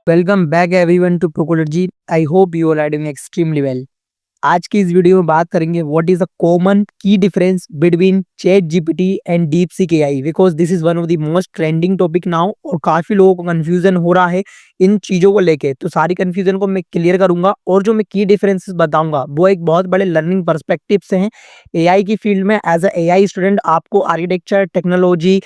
Welcome back everyone to Procology. I hope you are doing extremely well. आज की इस video में बात करेंगे what is the common key difference between ChatGPT and DeepSeek AI, because this is one of the most trending topic now और काफी लोगों को कंफ्यूजन हो रहा है इन चीजों को लेके। तो सारी कंफ्यूजन को मैं क्लियर करूंगा और जो मैं की डिफरेंसेस बताऊंगा वो एक बहुत बड़े लर्निंग पर्सपेक्टिव से हैं। एआई की फील्ड में एज अ एआई स्टूडेंट आपको architecture, technology,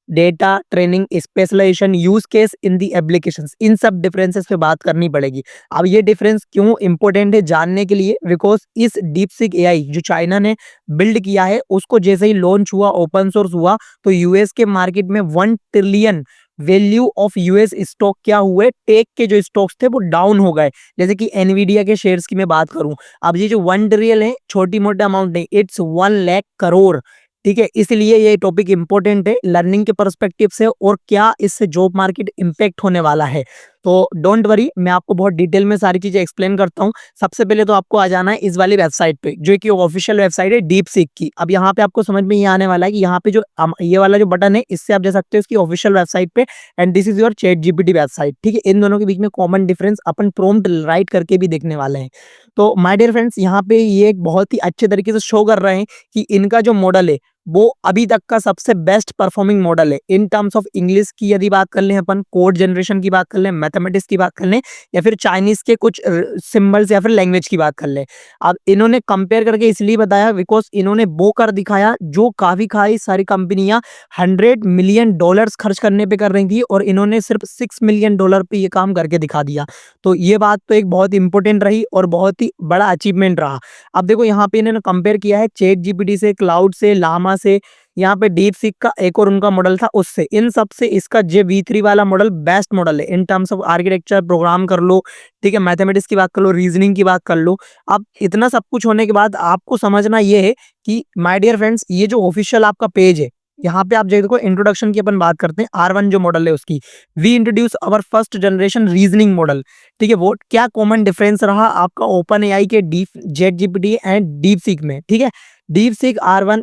data training, specialization, use case in the applications, इन सब डिफरेंसेस पे बात करनी पड़ेगी। अब ये डिफरेंस क्यों इंपॉर्टेंट है जानने के लिए, बिकॉज इस डीपसीक एआई जो चाइना ने बिल्ड किया है उसको जैसे ही लॉन्च हुआ, ओपन सोर्स हुआ, तो यूएस के मार्केट में 1 trillion value of US stock क्या हुए, टेक के जो स्टॉक्स थे वो डाउन हो गए। जैसे कि एनवीडिया के शेयर्स की मैं बात करूं, अब ये जो 1 ट्रिलियन है छोटी मोटा अमाउंट नहीं, इट्स 1 लाख करोड़। ठीक है, इसलिए ये टॉपिक इंपॉर्टेंट है लर्निंग के पर्सपेक्टिव से और क्या इससे जॉब मार्केट इंपैक्ट होने वाला है। तो डोंट वरी, मैं आपको बहुत डिटेल में सारी चीजें एक्सप्लेन करता हूँ। सबसे पहले तो आपको आ जाना है इस वाली वेबसाइट पे जो कि ऑफिशियल वेबसाइट है डीप सीक की। अब यहाँ पे आपको समझ में ये आने वाला है कि यहाँ पे जो ये वाला जो बटन है इससे आप जा सकते हो इसकी ऑफिशियल वेबसाइट पे, and this is your chat GPT website. ठीक है, इन दोनों के बीच में कॉमन डिफरेंस अपन प्रॉम्प्ट राइट करके भी देखने वाले हैं। तो माय डियर फ्रेंड्स, यहाँ पे ये एक बहुत ही अच्छे तरीके से शो कर रहे हैं कि इनका जो मॉडल है वो अभी तक का सबसे बेस्ट परफॉर्मिंग मॉडल है इन टर्म्स ऑफ इंग्लिश की यदि बात कर लें, अपन कोड जनरेशन की बात कर लें, मैथमेटिक्स की बात कर लें, या फिर चाइनीज के कुछ सिंबल्स या फिर लैंग्वेज की बात कर लें। अब इन्होंने कंपेयर करके इसलिए बताया बिकॉज इन्होंने वो कर दिखाया जो काफी सारी कंपनियां $100 मिलियन खर्च करने पे कर रही थी और इन्होंने सिर्फ $6 मिलियन पे ये काम करके दिखा दिया। तो ये बात तो एक बहुत इंपॉर्टेंट रही और बहुत ही बड़ा अचीवमेंट रहा। अब देखो यहाँ पे इन्होंने कंपेयर किया है चैट जीपीटी से, क्लाउड से, लामा से, यहाँ पे डीप सीक का एक और उनका मॉडल था उससे। इन सब से इसका जे V3 वाला मॉडल बेस्ट मॉडल है in terms of architecture, program कर लो, ठीक है, मैथमेटिक्स की बात कर लो, रीजनिंग की बात कर लो। अब इतना सब कुछ होने के बाद आपको समझना ये है कि माय डियर फ्रेंड्स, ये जो ऑफिशियल आपका पेज है यहाँ पे आप देखो इंट्रोडक्शन की अपन बात करते हैं। R1 जो मॉडल है उसकी, we introduce our first generation reasoning model. ठीक है, वो क्या कॉमन डिफरेंस रहा आपका ओपन एआई के deep ChatGPT and DeepSeek में। ठीक है, डीप सीक R1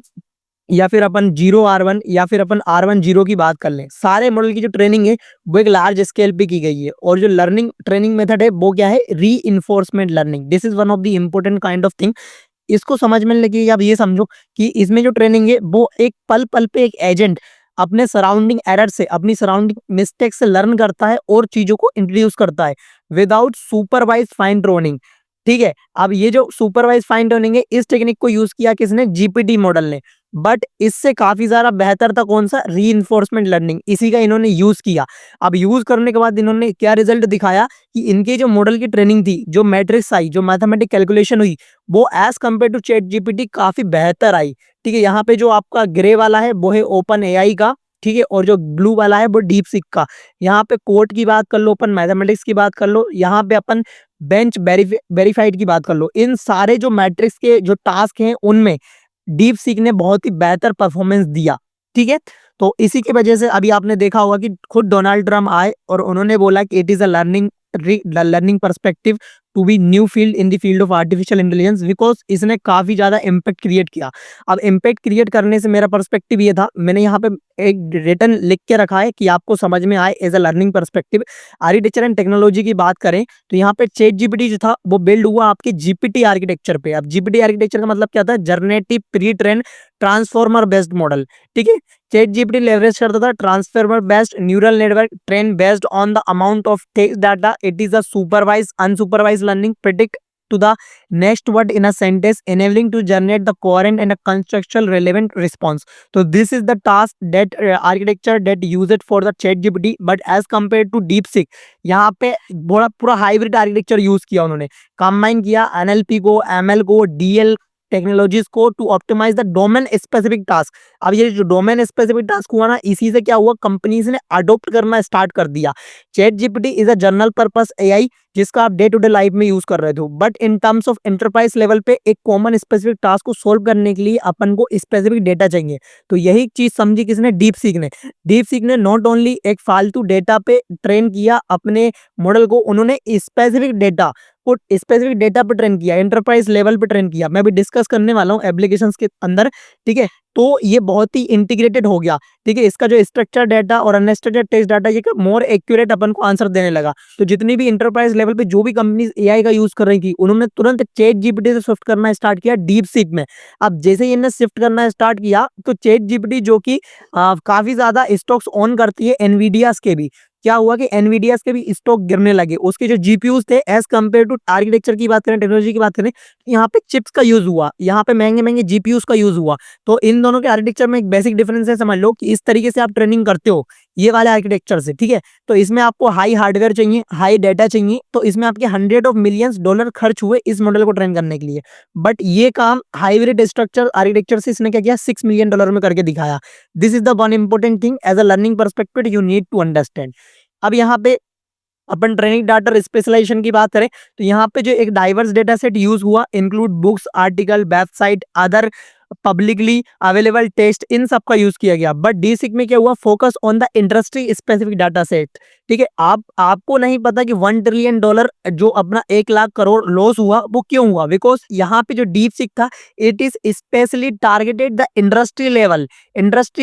या फिर अपन जीरो R1 या फिर अपन R1 जीरो की बात कर लें, सारे मॉडल की जो ट्रेनिंग है वो एक लार्ज स्केल पे की गई है और जो लर्निंग ट्रेनिंग मेथड है वो क्या है, री enforcement learning. This is one of the important kind of thing. इसको समझने लगे आप ये समझो कि इसमें जो ट्रेनिंग है वो एक पल पल पे एक एजेंट अपने सराउंडिंग एरर से, अपनी सराउंडिंग मिस्टेक से लर्न करता है और चीजों को इंट्रोड्यूस करता है विदाउट सुपरवाइज फाइन ट्यूनिंग। ठीक है, अब ये जो सुपरवाइज फाइन ट्यूनिंग है इस टेक्निक को यूज किया किसने, जीपीटी मॉडल ने। बट इससे काफी ज्यादा बेहतर था कौन सा, री लर्निंग, इसी का इन्होंने यूज किया। अब यूज करने के बाद इन्होंने क्या रिजल्ट दिखाया कि इनके जो मॉडल की ट्रेनिंग थी, जो मैट्रिक्स आई, जो मैथमेटिक कैलकुलेशन हुई, वो as compare to ChatGPT काफी बेहतर आई। ठीक है, यहाँ पे जो आपका ग्रे वाला है वो है ओपन एआई का, ठीक है, और जो ब्लू वाला है वो डीप सीक का। यहाँ पे कोड की बात कर लो, अपन मैथमेटिक्स की बात कर लो, यहाँ पे अपन बेंच वेरीफाइड की बात कर लो, इन सारे जो मैट्रिक्स के जो टास्क हैं उनमें डीप सीक ने बहुत ही बेहतर परफॉर्मेंस दिया। ठीक है, तो इसी की वजह से अभी आपने देखा होगा कि खुद डोनाल्ड ट्रम्प आए और उन्होंने बोला कि it is a learning perspective to be new field in the field of artificial intelligence, because इसने काफी ज्यादा इम्पैक्ट क्रिएट किया। अब इम्पैक्ट क्रिएट करने से मेरा पर्सपेक्टिव ये था, मैंने यहाँ पे एक रिटर्न लिख के रखा है कि आपको समझ में आए as a learning perspective. Architecture and technology की बात करें तो यहाँ पे चैट जीपीटी जो था वो बिल्ड हुआ आपके जीपीटी आर्किटेक्चर पे। अब जीपीटी आर्किटेक्चर का मतलब क्या था, generative pre train transformer based model. ठीक है, चैट जीपीटी लेवरेज करता था transformer based neural network train based on the amount of text data. It is a supervise unsupervise learning, predict to the next word in a sentence, enabling to generate the coherent and a contextual relevant response. So this is the task that architecture that use it for the chat GPT, but as compared to DeepSeek, यहाँ पे बड़ा पूरा hybrid architecture use किया उन्होंने, combine किया NLP को, ML को, DL technologies को to optimize the domain specific task. अब ये जो डोमेन स्पेसिफिक टास्क हुआ ना, इसी से क्या हुआ, कंपनीज ने अडोप्ट करना स्टार्ट कर दिया। Chat GPT is a general purpose AI जिसका आप डे टू डे लाइफ में यूज कर रहे थे, but in terms of enterprise level पे एक कॉमन स्पेसिफिक टास्क को सोल्व करने के लिए अपन को स्पेसिफिक डेटा चाहिए। तो यही चीज समझी किसने, डीप सीक ने। डीप सीक ने नॉट ओनली एक फालतू डेटा पे ट्रेन किया अपने मॉडल को, उन्होंने स्पेसिफिक डेटा को स्पेसिफिक डेटा पे ट्रेन किया, एंटरप्राइज लेवल पे ट्रेन किया। मैं भी डिस्कस करने वाला हूँ एप्लीकेशंस के अंदर। ठीक है, तो ये बहुत ही इंटीग्रेटेड हो गया। ठीक है, इसका जो स्ट्रक्चर डाटा और अनस्ट्रक्चर्ड टेक्स्ट डाटा ये मोर एक्यूरेट अपन को आंसर देने लगा। तो जितनी भी इंटरप्राइज लेवल पे जो भी कंपनीज एआई का यूज कर रही थी, उन्होंने तुरंत चैट जीपीटी से शिफ्ट करना स्टार्ट किया डीप सीक में। अब जैसे ही इन्हें शिफ्ट करना स्टार्ट किया, तो चैट जीपीटी जो कि काफी ज्यादा स्टॉक्स ऑन करती है एनवीडियास के भी, क्या हुआ कि एनवीडियास के भी स्टॉक गिरने लगे। उसके जो जीपीयूज थे, एज कंपेयर टू आर्किटेक्चर की बात करें, टेक्नोलॉजी की बात करें, यहाँ पे चिप्स का यूज हुआ, यहाँ पे महंगे महंगे जीपीयूज का यूज हुआ। तो इन दोनों के आर्किटेक्चर में एक बेसिक डिफरेंस है, समझ लो कि इस तरीके से आप ट्रेनिंग करते हो ये वाले आर्किटेक्चर से। ठीक है, तो इसमें आपको हाई हार्डवेयर चाहिए, हाई डाटा चाहिए, तो इसमें आपके हंड्रेड ऑफ मिलियंस डॉलर खर्च हुए इस मॉडल को ट्रेन करने के लिए। बट ये काम हाइब्रिड स्ट्रक्चर आर्किटेक्चर से इसने क्या किया, $6 मिलियन में करके दिखाया। This is the one important thing as a learning perspective you need to understand. अब यहाँ पे अपन ट्रेनिंग डाटा स्पेशलाइजेशन की बात करें, तो यहाँ पे जो एक डाइवर्स डेटा सेट यूज हुआ, include books, article, website, other publicly available text, इन सब का यूज किया गया। बट डीसिक में क्या हुआ, focus on the industry specific data set. ठीक है, आपको नहीं पता कि $1 ट्रिलियन जो अपना 1 लाख करोड़ लॉस हुआ वो क्यों हुआ, बिकॉज यहाँ पे जो डीप सिक था, it is specially targeted the industry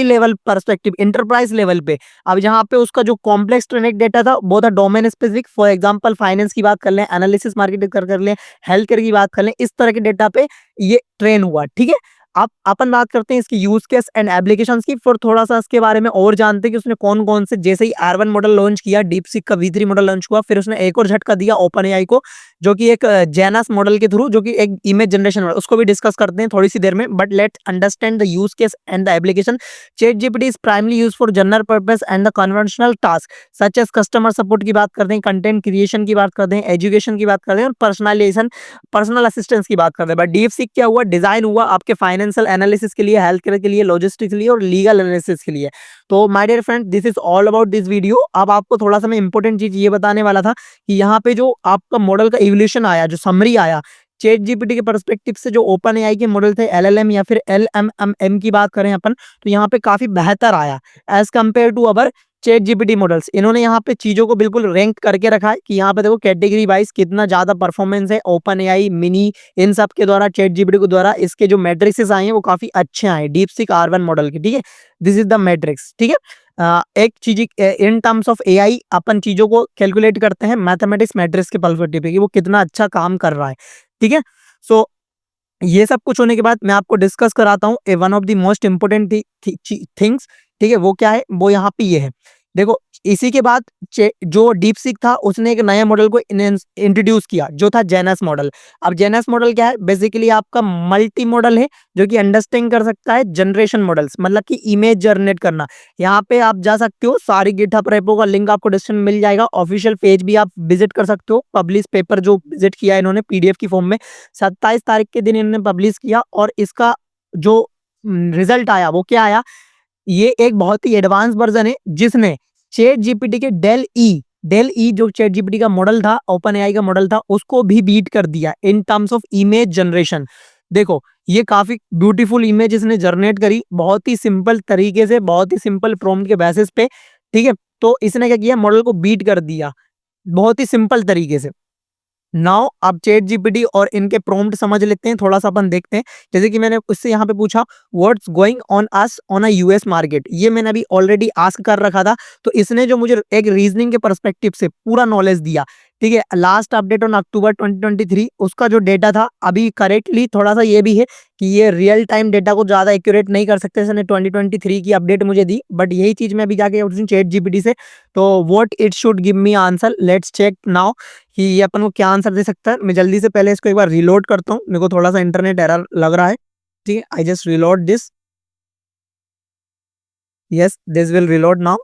level perspective, enterprise level पे। अब यहाँ पे उसका जो कॉम्प्लेक्स ट्रेनिंग डेटा था वो था domain specific. For example finance की बात कर लें, एनालिसिस मार्केटिंग कर लें, हेल्थ केयर की बात कर लें, इस तरह के डेटा पे ये ट्रेन हुआ। ठीक है, अब अपन बात करते हैं इसकी यूज केस एंड एप्लीकेशंस की, फिर थोड़ा सा इसके बारे में और जानते हैं कि उसने कौन कौन से, जैसे ही R1 मॉडल लॉन्च किया, डीपसीक का V3 मॉडल लॉन्च हुआ, फिर उसने एक और झटका दिया ओपन एआई को, जो कि एक जेनस मॉडल के थ्रू, जो कि एक इमेज जनरेशन मॉडल, उसको भी डिस्कस करते हैं थोड़ी सी देर में। But let understand the use case and the application. ChatGPT is primarily use for general purpose and the conventional task such as customer support की बात करते हैं, कंटेंट क्रिएशन की बात करते हैं, एजुकेशन की बात करते हैं, और पर्सनलाइजेशन, पर्सनल असिस्टेंस की बात करते हैं। बट डीपसीक क्या हुआ, डिजाइन हुआ आपके फाइनेंशियल एनालिसिस के लिए, हेल्थ केयर के लिए, लॉजिस्टिक्स के लिए, और लीगल एनालिसिस के लिए। तो my dear friend, this is all about this video. अब आपको थोड़ा सा मैं इंपॉर्टेंट चीज ये बताने वाला था कि यहाँ पे जो आपका मॉडल का इवोल्यूशन आया, जो समरी आया चैट जीपीटी के पर्सपेक्टिव से, जो ओपन एआई के मॉडल थे एलएलएम या फिर एलएमएम की बात करें अपन, तो यहाँ पे काफी बेहतर आया as compare to our ChatGPT models. इन्होंने यहाँ पे चीजों को बिल्कुल रैंक करके रखा है कि यहाँ पे देखो कैटेगरी वाइज कितना ज्यादा परफॉर्मेंस है ओपन एआई, मिनी, इन सब के द्वारा, चैट जीपीटी के द्वारा इसके जो मैट्रिक्स आए हैं वो काफी अच्छे आए डीपसीक R1 मॉडल के। ठीक है, दिस इज द मैट्रिक्स। ठीक है, एक चीज इन टर्म्स ऑफ एआई अपन चीजों को कैलकुलेट करते हैं मैथमेटिक्स मैट्रिक्स के पर्सपेक्टिव पे कि वो कितना अच्छा काम कर रहा है। ठीक है, सो ये सब कुछ होने के बाद मैं आपको डिस्कस कराता हूँ a one of the most important things. ठीक है, वो क्या है, वो यहाँ पे ये है। देखो, इसी के बाद जो डीपसीक था उसने एक नया मॉडल को इंट्रोड्यूस किया, जो था जेनस मॉडल। अब जेनस मॉडल क्या है, बेसिकली आपका मल्टी मॉडल है, जो कि अंडरस्टैंड कर सकता है जनरेशन मॉडल्स, मतलब कि इमेज जनरेट करना। यहाँ पे आप जा सकते हो, सारी गिटहब रेपो का लिंक आपको डिस्क्रिप्शन में मिल जाएगा, ऑफिशियल पेज भी आप विजिट कर सकते हो। पब्लिश पेपर जो विजिट किया है इन्होंने पीडीएफ की फॉर्म में, 27 तारीख के दिन इन्होंने पब्लिश किया, और इसका जो रिजल्ट आया वो क्या आया, ये एक बहुत ही एडवांस वर्जन है जिसने चैट जीपीटी के डेल ई जो चैट जीपीटी का मॉडल था, ओपन एआई का मॉडल था, उसको भी बीट कर दिया इन टर्म्स ऑफ इमेज जनरेशन। देखो, ये काफी ब्यूटीफुल इमेज इसने जनरेट करी, बहुत ही सिंपल तरीके से, बहुत ही सिंपल प्रॉम्प्ट के बेसिस पे। ठीक है, तो इसने क्या किया, मॉडल को बीट कर दिया बहुत ही सिंपल तरीके से। नाउ अब चैट जीपीटी और इनके प्रॉम्प्ट समझ लेते हैं, थोड़ा सा अपन देखते हैं। जैसे कि मैंने उससे यहाँ पे पूछा what's going on us on a US market, ये मैंने अभी ऑलरेडी आस्क कर रखा था, तो इसने जो मुझे एक रीजनिंग के पर्सपेक्टिव से पूरा नॉलेज दिया। ठीक है, लास्ट अपडेट ऑन अक्टूबर 2023 उसका जो डेटा था, अभी करेक्टली थोड़ा सा ये भी है कि ये रियल टाइम डेटा को ज्यादा एक्यूरेट नहीं कर सकते, इसने 2023 की अपडेट मुझे दी। बट यही चीज मैं अभी जाके चैट जीपीटी से, तो what it should give me answer, let's check now कि ये अपन को क्या आंसर दे सकता है। मैं जल्दी से पहले इसको एक बार रिलोड करता हूँ, मेरे को थोड़ा सा इंटरनेट एरर लग रहा है। ठीक है, I just reload this, yes this will reload now.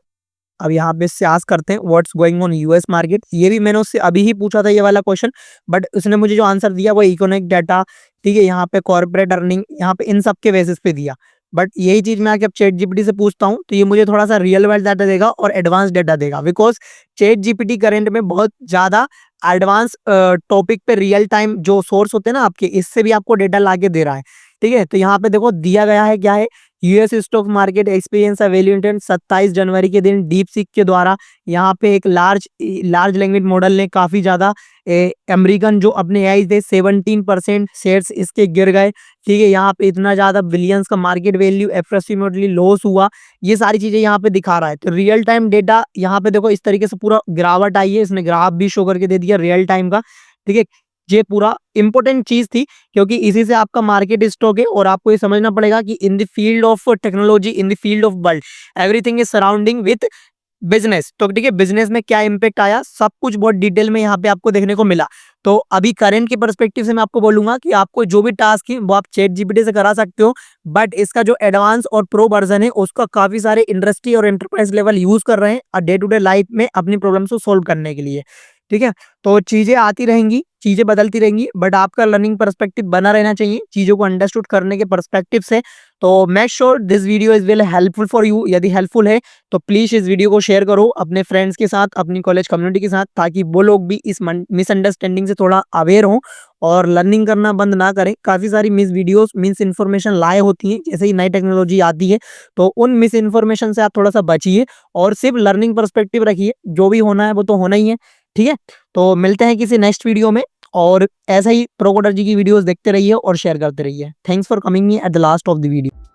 अब यहाँ पे इससे आस्क करते हैं what's going on US market, ये भी मैंने उससे अभी ही पूछा था ये वाला क्वेश्चन, बट उसने मुझे जो आंसर दिया वो इकोनॉमिक डाटा, ठीक है, यहाँ पे कॉर्पोरेट अर्निंग, यहाँ पे इन सब के बेसिस पे दिया। बट यही चीज मैं आके अब चैट जीपीटी से पूछता हूँ तो ये मुझे थोड़ा सा रियल वर्ल्ड डाटा देगा और एडवांस डाटा देगा, बिकॉज चैट जीपीटी करेंट में बहुत ज्यादा एडवांस टॉपिक पे रियल टाइम जो सोर्स होते हैं ना आपके, इससे भी आपको डेटा ला के दे रहा है। ठीक है, तो यहाँ पे देखो दिया गया है क्या है, US stock market experience a value intent 27 जनवरी के दिन डीप सीक के द्वारा यहाँ पे एक लार्ज लैंग्वेज मॉडल ने काफी ज्यादा अमेरिकन जो अपने एआई थे 17% शेयर्स इसके गिर गए। ठीक है, यहाँ पे इतना ज्यादा बिलियंस का मार्केट वैल्यू अप्रोक्सीमेटली लॉस हुआ। ये सारी चीजें यहाँ पे दिखा रहा है। तो रियल टाइम डेटा यहाँ पे देखो इस तरीके से पूरा गिरावट आई है, इसने ग्राफ भी शो करके दे दिया रियल टाइम का। ठीक है, ये पूरा इंपॉर्टेंट चीज थी क्योंकि इसी से आपका मार्केट स्टॉक है और आपको ये समझना पड़ेगा कि इन the field of technology, in the field of world, everything is surrounding with business. तो ठीक है, बिजनेस में क्या इंपैक्ट आया सब कुछ बहुत डिटेल में यहाँ पे आपको देखने को मिला। तो अभी करंट के पर्सपेक्टिव से मैं आपको बोलूंगा कि आपको जो भी टास्क है वो आप चैट जीपीटी से करा सकते हो, बट इसका जो एडवांस और प्रो वर्जन है उसका काफी सारे इंडस्ट्री और एंटरप्राइज लेवल यूज कर रहे हैं डे टू डे लाइफ में अपनी प्रॉब्लम्स को सोल्व करने के लिए। ठीक है, तो चीजें आती रहेंगी, चीजें बदलती रहेंगी, बट आपका लर्निंग पर्सपेक्टिव बना रहना चाहिए चीजों को अंडरस्टूड करने के पर्सपेक्टिव से। तो make sure this video is well helpful for you. यदि हेल्पफुल है तो प्लीज इस वीडियो को शेयर करो अपने फ्रेंड्स के साथ, अपनी कॉलेज कम्युनिटी के साथ, ताकि वो लोग भी इस मिसअंडरस्टैंडिंग से थोड़ा अवेयर हों और लर्निंग करना बंद ना करें। काफी सारी मिस वीडियोस, मिस इन्फॉर्मेशन लाए होती हैं जैसे ही नई टेक्नोलॉजी आती है, तो उन मिस इन्फॉर्मेशन से आप थोड़ा सा बचिए और सिर्फ लर्निंग पर्सपेक्टिव रखिए। जो भी होना है वो तो होना ही है। ठीक है, तो मिलते हैं किसी नेक्स्ट वीडियो में और ऐसा ही प्रो कोडर जी की वीडियोस देखते रहिए और शेयर करते रहिए। Thanks for coming me at the last of the video.